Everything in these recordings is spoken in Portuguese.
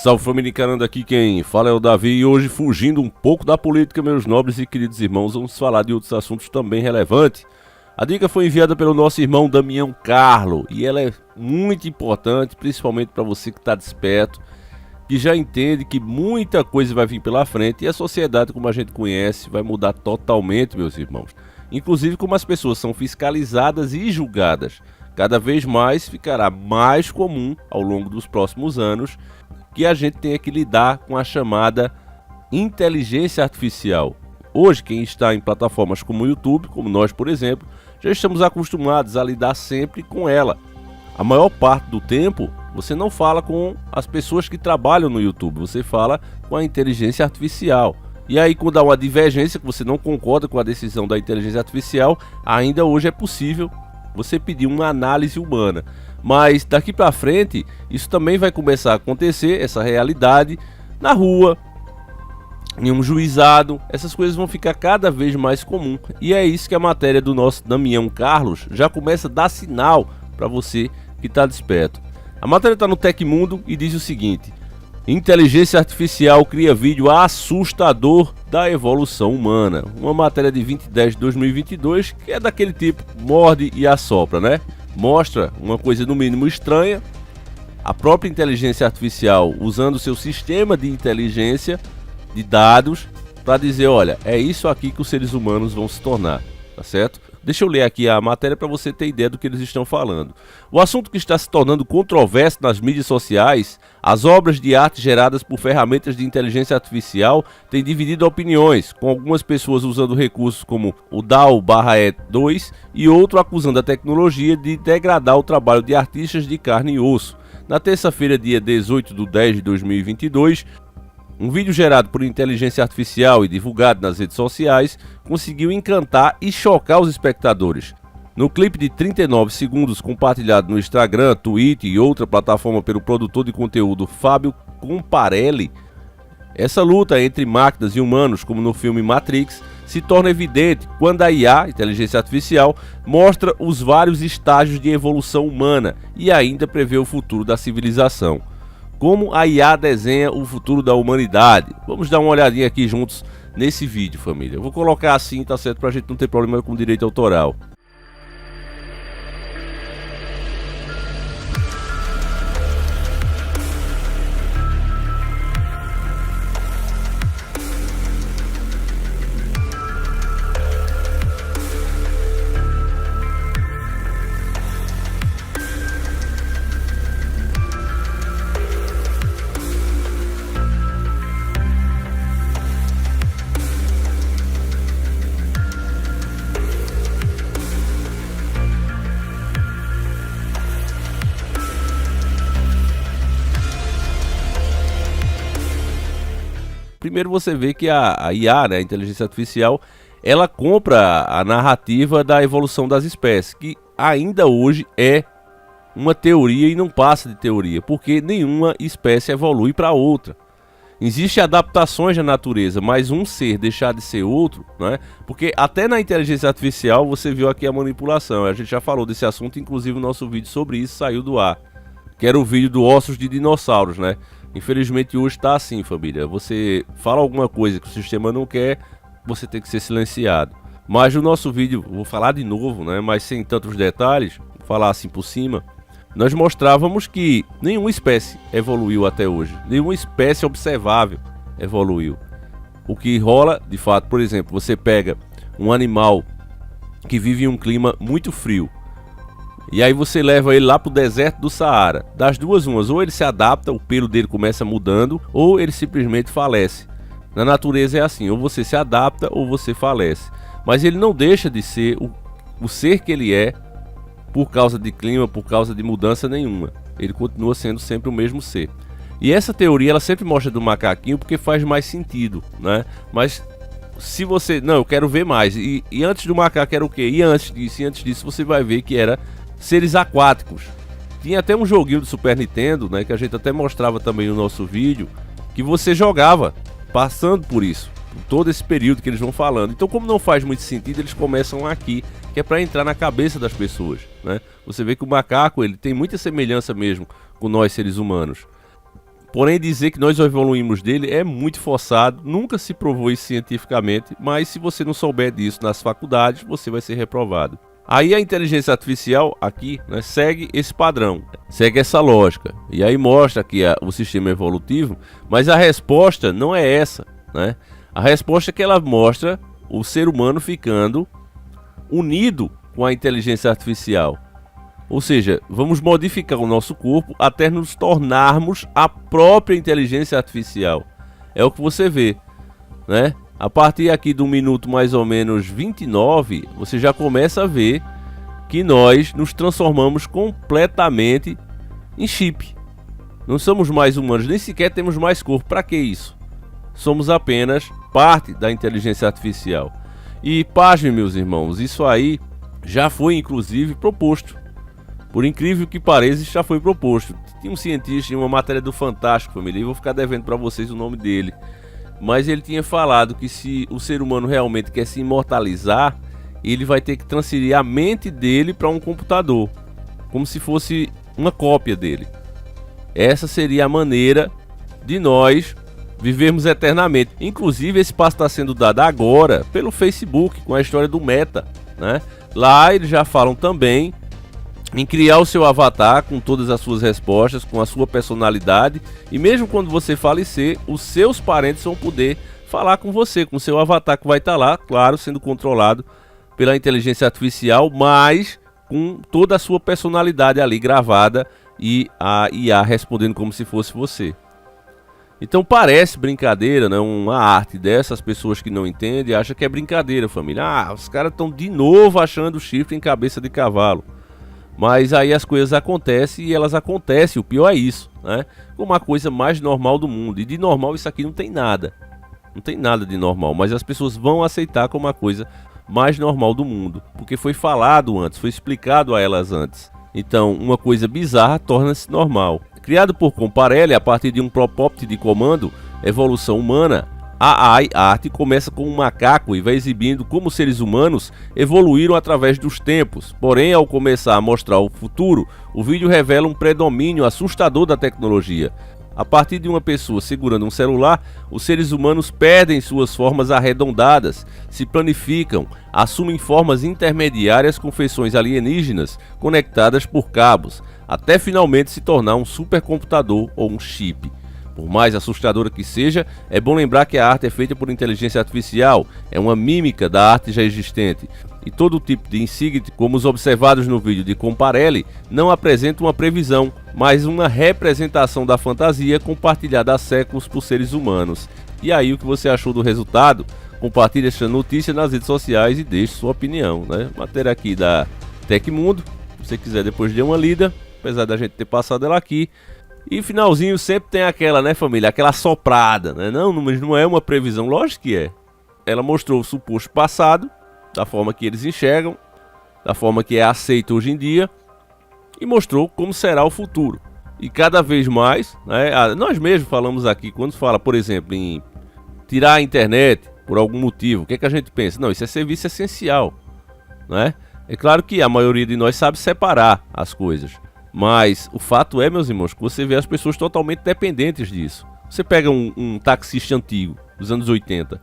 Salve família encarando, aqui quem fala é o Davi e hoje, fugindo um pouco da política, meus nobres e queridos irmãos, vamos falar de outros assuntos também relevantes. A dica foi enviada pelo nosso irmão Damião Carlo e ela é muito importante, principalmente para você que está desperto, que já entende que muita coisa vai vir pela frente e a sociedade, como a gente conhece, vai mudar totalmente, meus irmãos. Inclusive como as pessoas são fiscalizadas e julgadas. Cada vez mais ficará mais comum ao longo dos próximos anos que a gente tenha que lidar com a chamada inteligência artificial. Hoje, quem está em plataformas como o YouTube, como nós, por exemplo, já estamos acostumados a lidar sempre com ela. A maior parte do tempo, você não fala com as pessoas que trabalham no YouTube, você fala com a inteligência artificial. E aí, quando há uma divergência, que você não concorda com a decisão da inteligência artificial, ainda hoje é possível você pedir uma análise humana. Mas daqui para frente, isso também vai começar a acontecer, essa realidade, na rua, em um juizado. Essas coisas vão ficar cada vez mais comum. E é isso que a matéria do nosso Damião Carlos já começa a dar sinal para você que está desperto. A matéria está no Tecmundo e diz o seguinte: inteligência artificial cria vídeo assustador da evolução humana. Uma matéria de 20 de 10 de 2022, que é daquele tipo, morde e assopra, né? Mostra uma coisa no mínimo estranha, a própria inteligência artificial usando o seu sistema de inteligência de dados para dizer, olha, é isso aqui que os seres humanos vão se tornar, tá certo? Deixa eu ler aqui a matéria para você ter ideia do que eles estão falando. O assunto que está se tornando controverso nas mídias sociais, as obras de arte geradas por ferramentas de inteligência artificial têm dividido opiniões, com algumas pessoas usando recursos como o DALL-E2 e outro acusando a tecnologia de degradar o trabalho de artistas de carne e osso. Na terça-feira, dia 18 de 10 de 2022, um vídeo gerado por inteligência artificial e divulgado nas redes sociais conseguiu encantar e chocar os espectadores. No clipe de 39 segundos compartilhado no Instagram, Twitter e outra plataforma pelo produtor de conteúdo Fábio Comparelli, essa luta entre máquinas e humanos, como no filme Matrix, se torna evidente quando a IA, inteligência artificial, mostra os vários estágios de evolução humana e ainda prevê o futuro da civilização. Como a IA desenha o futuro da humanidade. Vamos dar uma olhadinha aqui juntos nesse vídeo, família. Eu vou colocar assim, tá certo, pra gente não ter problema com direito autoral. Primeiro você vê que a IA, né, a inteligência artificial, ela compra a narrativa da evolução das espécies, que ainda hoje é uma teoria e não passa de teoria, porque nenhuma espécie evolui para outra. Existem adaptações da natureza, mas um ser deixar de ser outro, né? Porque até na inteligência artificial você viu aqui a manipulação, a gente já falou desse assunto, inclusive o nosso vídeo sobre isso saiu do ar, que era o vídeo do ossos de dinossauros, né? Infelizmente hoje tá assim, família. Você fala alguma coisa que o sistema não quer, você tem que ser silenciado. Mas no nosso vídeo, vou falar de novo, né? Mas sem tantos detalhes, vou falar assim por cima. Nós mostrávamos que nenhuma espécie evoluiu até hoje. Nenhuma espécie observável evoluiu. O que rola, de fato, por exemplo, você pega um animal que vive em um clima muito frio. E aí você leva ele lá pro deserto do Saara. Das duas umas, ou ele se adapta, o pelo dele começa mudando, ou ele simplesmente falece. Na natureza é assim, ou você se adapta ou você falece. Mas ele não deixa de ser o ser que ele é por causa de clima, por causa de mudança nenhuma. Ele continua sendo sempre o mesmo ser. E essa teoria ela sempre mostra do macaquinho porque faz mais sentido, né? Mas se você... Não, eu quero ver mais. E antes do macaco era o quê? E antes disso você vai ver que era seres aquáticos. Tinha até um joguinho do Super Nintendo, né, que a gente até mostrava também no nosso vídeo, que você jogava passando por isso, por todo esse período que eles vão falando. Então, como não faz muito sentido, eles começam aqui, que é para entrar na cabeça das pessoas, né? Você vê que o macaco, ele tem muita semelhança mesmo com nós seres humanos. Porém, dizer que nós evoluímos dele é muito forçado, nunca se provou isso cientificamente, mas se você não souber disso nas faculdades, você vai ser reprovado. Aí a inteligência artificial aqui, né, segue esse padrão, segue essa lógica, e aí mostra que o sistema é evolutivo, mas a resposta não é essa, né? A resposta é que ela mostra o ser humano ficando unido com a inteligência artificial. Ou seja, vamos modificar o nosso corpo até nos tornarmos a própria inteligência artificial. É o que você vê, né? A partir aqui do minuto mais ou menos 29, você já começa a ver que nós nos transformamos completamente em chip. Não somos mais humanos, nem sequer temos mais corpo. Para que isso? Somos apenas parte da inteligência artificial. E pasmem, meus irmãos, isso aí já foi inclusive proposto. Por incrível que pareça, já foi proposto. Tinha um cientista em uma matéria do Fantástico, família, e vou ficar devendo para vocês o nome dele. Mas ele tinha falado que se o ser humano realmente quer se imortalizar, ele vai ter que transferir a mente dele para um computador, como se fosse uma cópia dele. Essa seria a maneira de nós vivermos eternamente. Inclusive, esse passo está sendo dado agora pelo Facebook, com a história do Meta, né? Lá eles já falam também em criar o seu avatar com todas as suas respostas, com a sua personalidade, e mesmo quando você falecer, os seus parentes vão poder falar com você, com o seu avatar que vai estar lá, claro, sendo controlado pela inteligência artificial, mas com toda a sua personalidade ali gravada e a IA respondendo como se fosse você. Então parece brincadeira, né? Uma arte dessas pessoas que não entendem, acham que é brincadeira, família. Ah, os caras estão de novo achando chifre em cabeça de cavalo. Mas aí as coisas acontecem e elas acontecem, o pior é isso, né? Como a coisa mais normal do mundo. E de normal isso aqui não tem nada. Não tem nada de normal, mas as pessoas vão aceitar como a coisa mais normal do mundo. Porque foi falado antes, foi explicado a elas antes. Então, uma coisa bizarra torna-se normal. Criado por Comparelli a partir de um propósito de comando, evolução humana, a arte começa com um macaco e vai exibindo como seres humanos evoluíram através dos tempos. Porém, ao começar a mostrar o futuro, o vídeo revela um predomínio assustador da tecnologia. A partir de uma pessoa segurando um celular, os seres humanos perdem suas formas arredondadas, se planificam, assumem formas intermediárias com feições alienígenas conectadas por cabos, até finalmente se tornar um supercomputador ou um chip. Por mais assustadora que seja, é bom lembrar que a arte é feita por inteligência artificial, é uma mímica da arte já existente. E todo tipo de insígnia, como os observados no vídeo de Comparelli, não apresenta uma previsão, mas uma representação da fantasia compartilhada há séculos por seres humanos. E aí, o que você achou do resultado? Compartilhe essa notícia nas redes sociais e deixe sua opinião, né? Matéria aqui da Tecmundo, se você quiser depois dê uma lida, apesar da gente ter passado ela aqui. E finalzinho sempre tem aquela, né, família? Aquela soprada, né? Não, mas não é uma previsão, lógico que é. Ela mostrou o suposto passado, da forma que eles enxergam, da forma que é aceito hoje em dia, e mostrou como será o futuro. E cada vez mais, né, nós mesmos falamos aqui, quando fala, por exemplo, em tirar a internet por algum motivo, o que é que a gente pensa? Não, isso é serviço essencial, né? É claro que a maioria de nós sabe separar as coisas. Mas o fato é, meus irmãos, que você vê as pessoas totalmente dependentes disso. Você pega um taxista antigo, dos anos 80.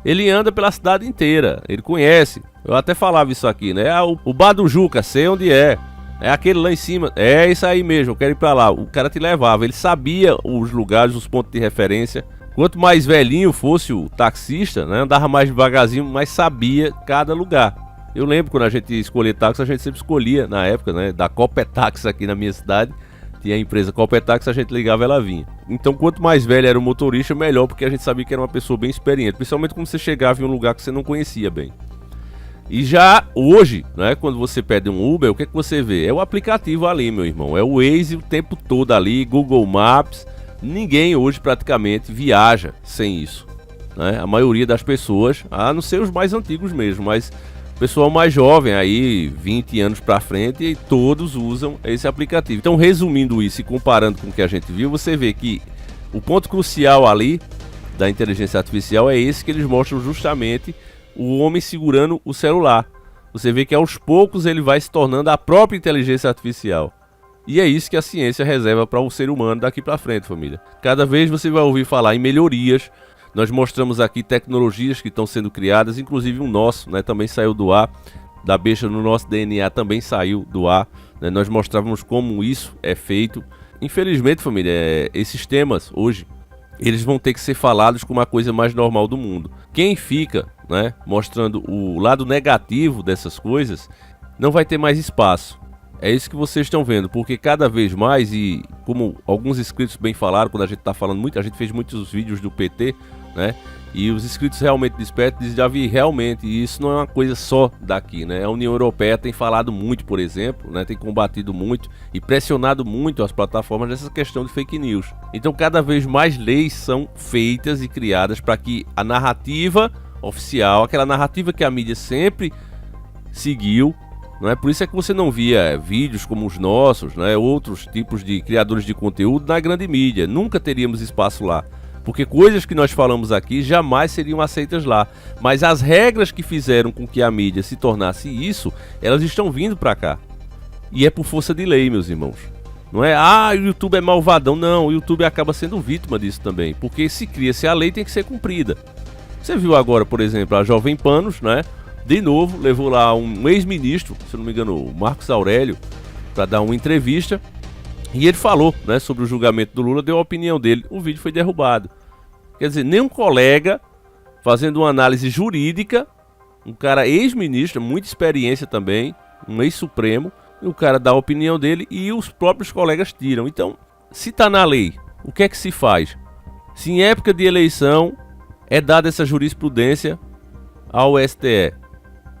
Ele anda pela cidade inteira, ele conhece. Eu até falava isso aqui, né? O Bar do Juca, sei onde é. É aquele lá em cima. É isso aí mesmo, eu quero ir pra lá. O cara te levava, ele sabia os lugares, os pontos de referência. Quanto mais velhinho fosse o taxista, né? Andava mais devagarzinho, mas sabia cada lugar. Eu lembro quando a gente escolhia táxi, a gente sempre escolhia, na época, né, da Copetax aqui na minha cidade, tinha a empresa Copetax, a gente ligava ela vinha. Então quanto mais velho era o motorista, melhor, porque a gente sabia que era uma pessoa bem experiente, principalmente quando você chegava em um lugar que você não conhecia bem. E já hoje, né, quando você pede um Uber, o que é que você vê? É o aplicativo ali, meu irmão, é o Waze o tempo todo ali, Google Maps. Ninguém hoje praticamente viaja sem isso, né? A maioria das pessoas, a não ser os mais antigos mesmo, mas pessoal mais jovem aí, 20 anos pra frente, e todos usam esse aplicativo. Então, resumindo isso e comparando com o que a gente viu, você vê que o ponto crucial ali da inteligência artificial é esse que eles mostram justamente o homem segurando o celular. Você vê que aos poucos ele vai se tornando a própria inteligência artificial. E é isso que a ciência reserva para o ser humano daqui para frente, família. Cada vez você vai ouvir falar em melhorias. Nós mostramos aqui tecnologias que estão sendo criadas, inclusive o nosso, né, também saiu do ar. Da besta no nosso DNA também saiu do ar, né? Nós mostrávamos como isso é feito. Infelizmente, família, esses temas hoje, eles vão ter que ser falados como a coisa mais normal do mundo. Quem fica, né, mostrando o lado negativo dessas coisas, não vai ter mais espaço. É isso que vocês estão vendo, porque cada vez mais, e como alguns inscritos bem falaram, quando a gente está falando muito, a gente fez muitos vídeos do PT, né? E os inscritos realmente despertam, dizem, já vi realmente, e isso não é uma coisa só daqui, né? A União Europeia tem falado muito, por exemplo, né? Tem combatido muito e pressionado muito as plataformas nessa questão de fake news. Então cada vez mais leis são feitas e criadas para que a narrativa oficial, aquela narrativa que a mídia sempre seguiu, não é? Por isso é que você não via vídeos como os nossos, né? Outros tipos de criadores de conteúdo na grande mídia, nunca teríamos espaço lá. Porque coisas que nós falamos aqui jamais seriam aceitas lá. Mas as regras que fizeram com que a mídia se tornasse isso, elas estão vindo para cá. E é por força de lei, meus irmãos. Não é, o YouTube é malvadão. Não, o YouTube acaba sendo vítima disso também. Porque se cria-se a lei, tem que ser cumprida. Você viu agora, por exemplo, a Jovem Panos, né? De novo, levou lá um ex-ministro, se não me engano, o Marcos Aurélio, para dar uma entrevista. E ele falou, né, sobre o julgamento do Lula, deu a opinião dele, o vídeo foi derrubado. Quer dizer, nem um colega fazendo uma análise jurídica, um cara ex-ministro, muita experiência também, um ex-supremo, e o cara dá a opinião dele e os próprios colegas tiram. Então, se está na lei, o que é que se faz? Se em época de eleição é dada essa jurisprudência ao STE,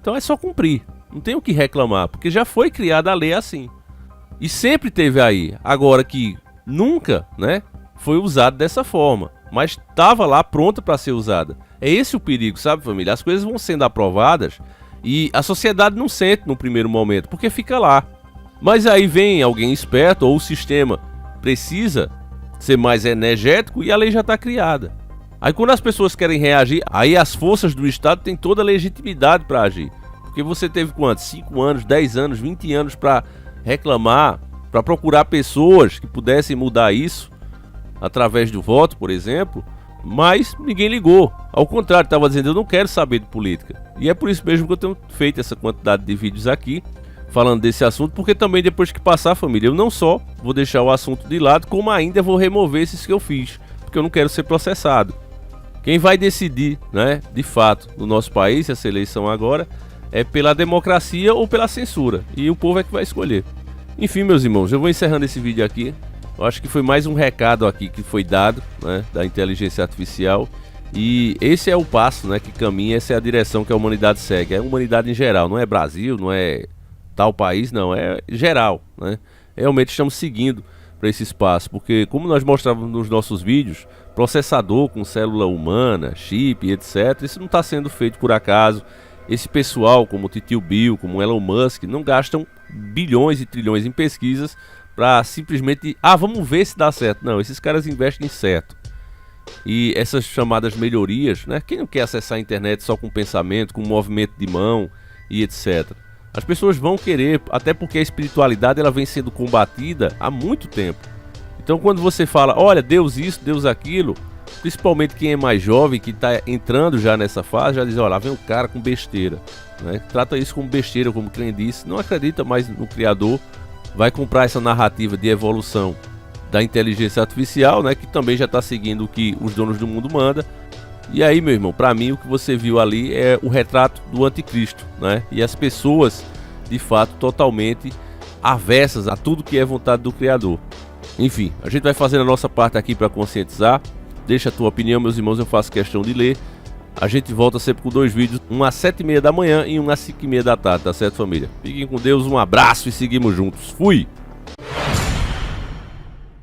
então é só cumprir, não tem o que reclamar, porque já foi criada a lei assim. E sempre teve aí, agora que nunca, né, foi usado dessa forma, mas estava lá pronta para ser usada. É esse o perigo, sabe, família? As coisas vão sendo aprovadas e a sociedade não sente no primeiro momento, porque fica lá. Mas aí vem alguém esperto ou o sistema precisa ser mais energético e a lei já está criada. Aí quando as pessoas querem reagir, aí as forças do Estado têm toda a legitimidade para agir. Porque você teve quantos? 5 anos, 10 anos, 20 anos para reclamar, para procurar pessoas que pudessem mudar isso através do voto, por exemplo, mas ninguém ligou. Ao contrário, estava dizendo, eu não quero saber de política. E é por isso mesmo que eu tenho feito essa quantidade de vídeos aqui falando desse assunto, porque também depois que passar, família, eu não só vou deixar o assunto de lado, como ainda vou remover esses que eu fiz, porque eu não quero ser processado. Quem vai decidir, né, de fato, no nosso país, essa eleição agora, é pela democracia ou pela censura, e o povo é que vai escolher. Enfim, meus irmãos, eu vou encerrando esse vídeo aqui. Eu acho que foi mais um recado aqui que foi dado, né, da inteligência artificial. E esse é o passo, né, que caminha, essa é a direção que a humanidade segue. É a humanidade em geral, não é Brasil, não é tal país, não, é geral, né? Realmente estamos seguindo para esse espaço, porque como nós mostrávamos nos nossos vídeos, processador com célula humana, chip, etc., isso não está sendo feito por acaso. Esse pessoal, como o Titio Bill, como o Elon Musk, não gastam bilhões e trilhões em pesquisas para simplesmente, vamos ver se dá certo. Não, esses caras investem certo. E essas chamadas melhorias, né? Quem não quer acessar a internet só com pensamento, com movimento de mão e etc. As pessoas vão querer, até porque a espiritualidade ela vem sendo combatida há muito tempo. Então quando você fala, olha, Deus isso, Deus aquilo, principalmente quem é mais jovem, que está entrando já nessa fase, já diz, olha, lá vem o cara com besteira, né? Trata isso como besteira, como quem disse, não acredita mais no Criador, vai comprar essa narrativa de evolução da inteligência artificial, né? Que também já está seguindo o que os donos do mundo mandam. E aí, meu irmão, para mim o que você viu ali é o retrato do anticristo, né? E as pessoas, de fato, totalmente avessas a tudo que é vontade do Criador. Enfim, a gente vai fazendo a nossa parte aqui para conscientizar. Deixa a tua opinião, meus irmãos, eu faço questão de ler. A gente volta sempre com 2 vídeos, um às 7h30 da manhã e um às 5h30 da tarde, tá certo, família? Fiquem com Deus, um abraço e seguimos juntos. Fui!